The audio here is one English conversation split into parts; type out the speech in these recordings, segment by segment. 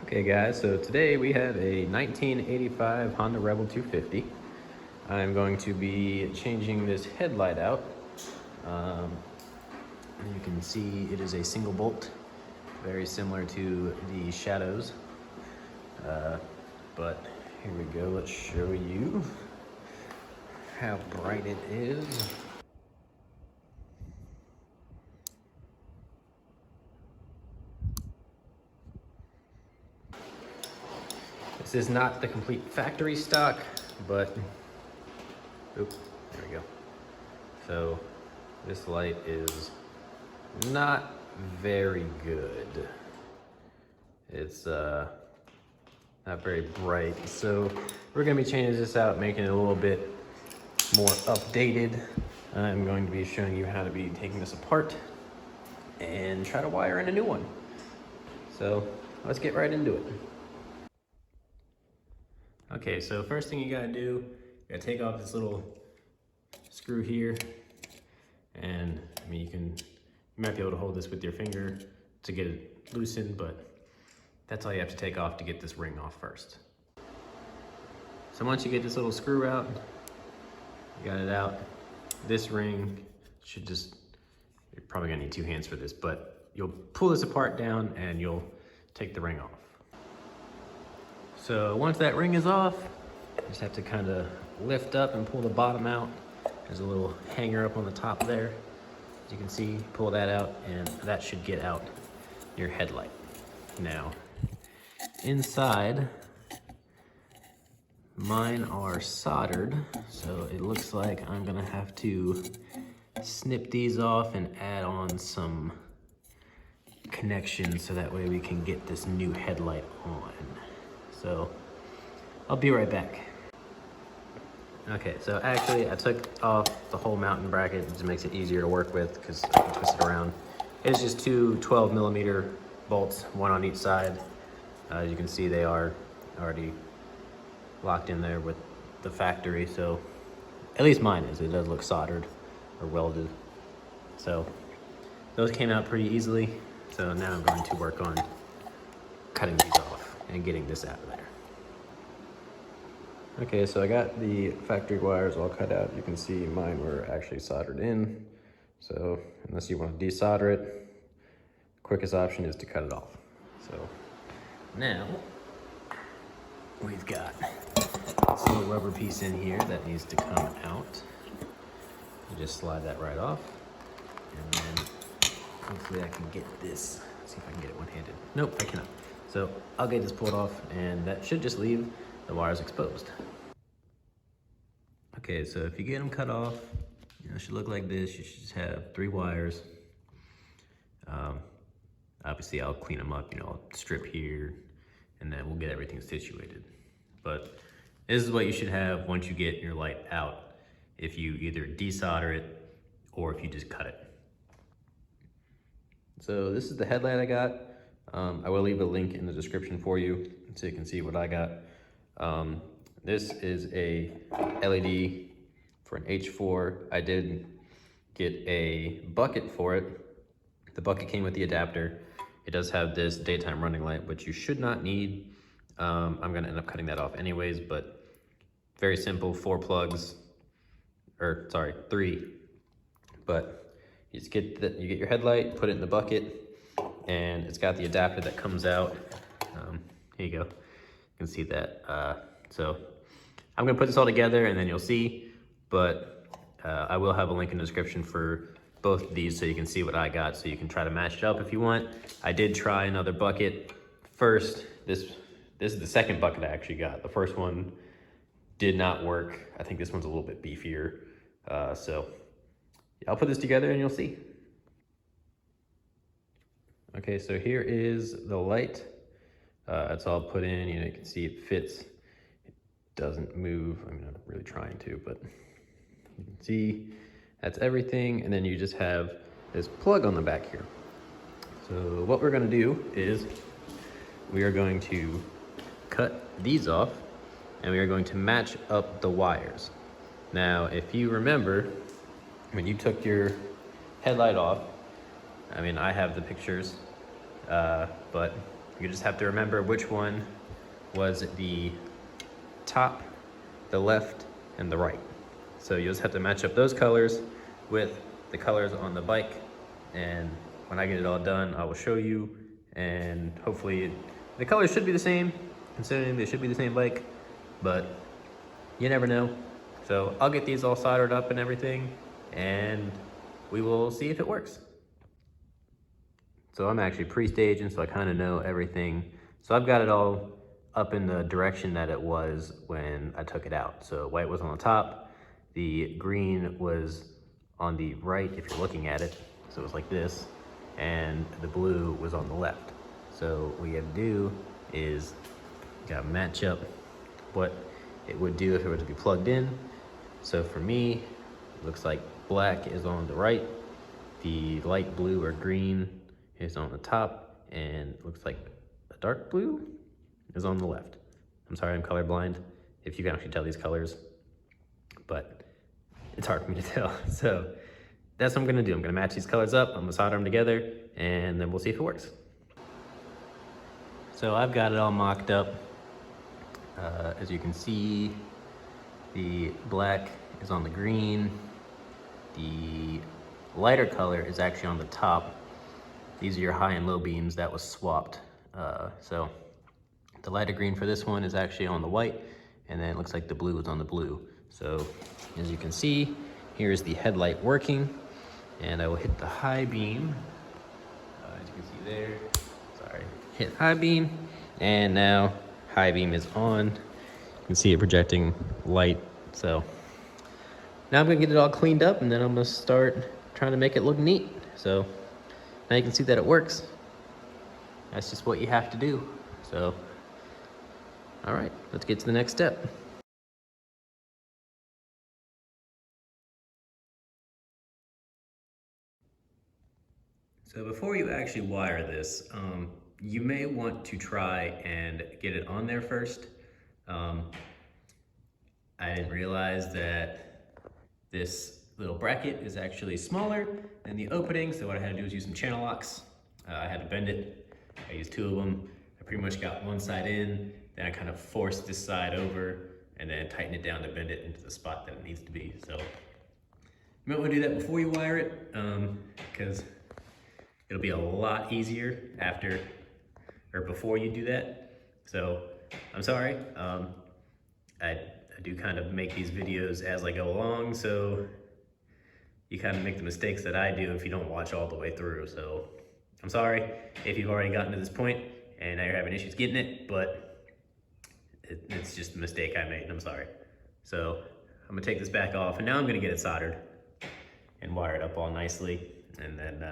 Okay guys, so today we have a 1985 Honda Rebel 250. I'm going to be changing this headlight out. You can see it is a single bolt, very similar to the Shadows. But here we go, let's show you how bright it is. This is not the complete factory stock, but, oops, there we go. So this light is not very good. It's not very bright. So we're gonna be changing this out, making it a little bit more updated. I'm going to be showing you how to be taking this apart and try to wire in a new one. So let's get right into it. Okay, so first thing you gotta do, you gotta take off this little screw here. And I mean, you might be able to hold this with your finger to get it loosened, but that's all you have to take off to get this ring off first. So once you get this little screw out, you got it out, this ring should just, you're probably gonna need two hands for this, but you'll pull this apart down and you'll take the ring off. So once that ring is off, you just have to kind of lift up and pull the bottom out. There's a little hanger up on the top there. As you can see, pull that out and that should get out your headlight. Now, inside, mine are soldered, so it looks like I'm gonna have to snip these off and add on some connections so that way we can get this new headlight on. So I'll be right back. Okay, so actually I took off the whole mounting bracket. It just makes it easier to work with because I can twist it around. It's just two 12mm bolts, one on each side. As you can see, they are already locked in there with the factory, so at least mine is. It does look soldered or welded. So those came out pretty easily. So now I'm going to work on cutting these off and getting this out of there. Okay, so I got the factory wires all cut out. You can see mine were actually soldered in. So unless you want to desolder it, quickest option is to cut it off. So now we've got this little rubber piece in here that needs to come out. You just slide that right off. And then hopefully I can get this. Let's see if I can get it one-handed. Nope, I cannot. So I'll get this pulled off and that should just leave the wires exposed. Okay, so if you get them cut off, it should look like this. You should just have 3 wires. Obviously I'll clean them up, I'll strip here and then we'll get everything situated. But this is what you should have once you get your light out, if you either desolder it or if you just cut it. So this is the headlight I got. I will leave a link in the description for you so you can see what I got. This is a LED for an H4. I did get a bucket for it. The bucket came with the adapter. It does have this daytime running light, which you should not need. I'm gonna end up cutting that off anyways, but very simple, 4 plugs, or sorry, 3. But you just get you get your headlight, put it in the bucket, and it's got the adapter that comes out. Here you go, you can see that. So I'm gonna put this all together and then you'll see, but I will have a link in the description for both of these so you can see what I got, so you can try to match it up if you want. I did try another bucket first. This is the second bucket I actually got. The first one did not work. I think this one's a little bit beefier. So yeah, I'll put this together and you'll see. Okay, so here is the light. It's all put in, you can see it fits. It doesn't move. I mean, I'm really trying to, but you can see that's everything. And then you just have this plug on the back here. So what we're gonna do is we are going to cut these off and we are going to match up the wires. Now, if you remember, when you took your headlight off, I mean, I have the pictures, but You just have to remember which one was the top, the left, and the right. So you just have to match up those colors with the colors on the bike. And when I get it all done, I will show you, and hopefully the colors should be the same, considering they should be the same bike, but you never know. So I'll get these all soldered up and everything, and we will see if it works. So I'm actually pre-staging, so I kind of know everything. So I've got it all up in the direction that it was when I took it out. So white was on the top, the green was on the right if you're looking at it, so it was like this, and the blue was on the left. So what you have to do is you gotta match up what it would do if it were to be plugged in. So for me, it looks like black is on the right, the light blue or green is on the top, and it looks like a dark blue is on the left. I'm sorry, I'm colorblind, if you can actually tell these colors, but it's hard for me to tell. So that's what I'm gonna do. I'm gonna match these colors up, I'm gonna solder them together, and then we'll see if it works. So I've got it all mocked up. As you can see, the black is on the green. The lighter color is actually on the top. These are your high and low beams that was swapped. So the lighter green for this one is actually on the white, and then it looks like the blue is on the blue. So as you can see, here's the headlight working, and I will hit the high beam. As you can see there, sorry, hit high beam, and now high beam is on. You can see it projecting light. So now I'm gonna get it all cleaned up, and then I'm gonna start trying to make it look neat. So now you can see that it works. That's just what you have to do. So, all right, let's get to the next step. So before you actually wire this, you may want to try and get it on there first. I didn't realize that this little bracket is actually smaller than the opening, so what I had to do was use some channel locks. I had to bend it. I used 2 of them. I pretty much got one side in, then I kind of forced this side over, and then tighten it down to bend it into the spot that it needs to be. So you might want to do that before you wire it, because it'll be a lot easier after or before you do that. So I'm sorry. I do kind of make these videos as I go along, so you kind of make the mistakes that I do if you don't watch all the way through. So I'm sorry if you've already gotten to this point and now you're having issues getting it, but it's just a mistake I made. I'm sorry. So I'm gonna take this back off, and now I'm gonna get it soldered and wire it up all nicely, and then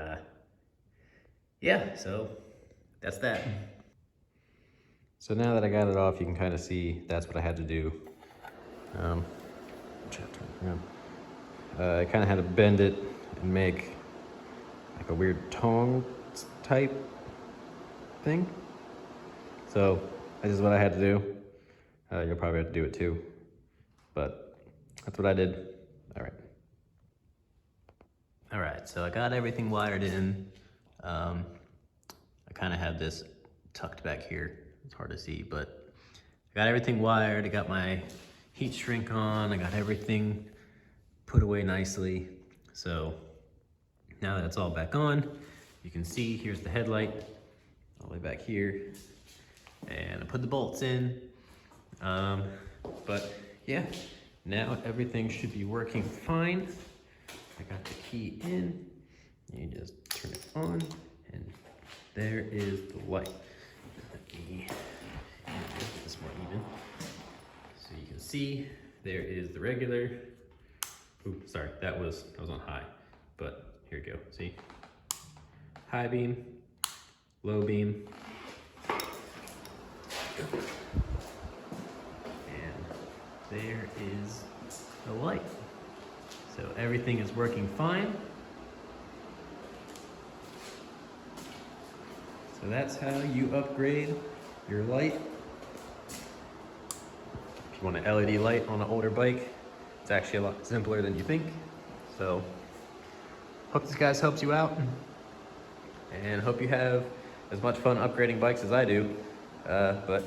yeah, so that's that. So now that I got it off, you can kind of see that's what I had to do. I kind of had to bend it and make like a weird tong type thing. So this is what I had to do. You'll probably have to do it too, but that's what I did. All right, so I got everything wired in. I kind of have this tucked back here. It's hard to see, but I got everything wired. I got my heat shrink on. I got everything put away nicely. So now that it's all back on, you can see here's the headlight all the way back here. And I put the bolts in. But yeah, now everything should be working fine. I got the key in. You just turn it on, and there is the light. Let me get this more even. So you can see there is the regular. Oops, sorry, that was on high, but here we go. See, high beam, low beam, and there is the light. So everything is working fine. So that's how you upgrade your light. If you want an LED light on an older bike, it's actually a lot simpler than you think. So hope this guys helps you out, and hope you have as much fun upgrading bikes as I do. But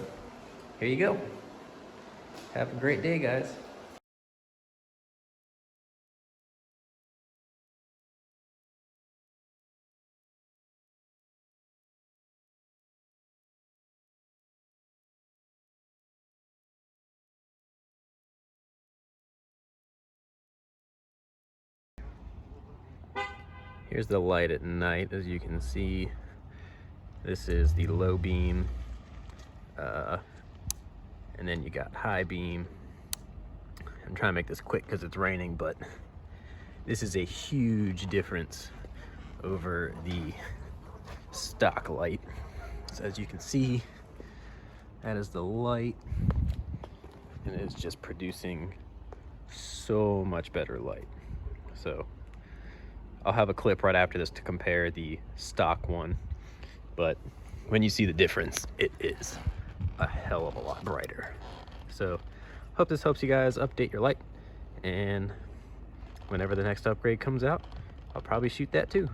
here you go. Have a great day, guys. Here's the light at night. As you can see, this is the low beam, and then you got high beam. I'm trying to make this quick because it's raining, but this is a huge difference over the stock light. So as you can see, that is the light, and it's just producing so much better light. So I'll have a clip right after this to compare the stock one, but when you see the difference, it is a hell of a lot brighter. So hope this helps you guys update your light, and whenever the next upgrade comes out, I'll probably shoot that too.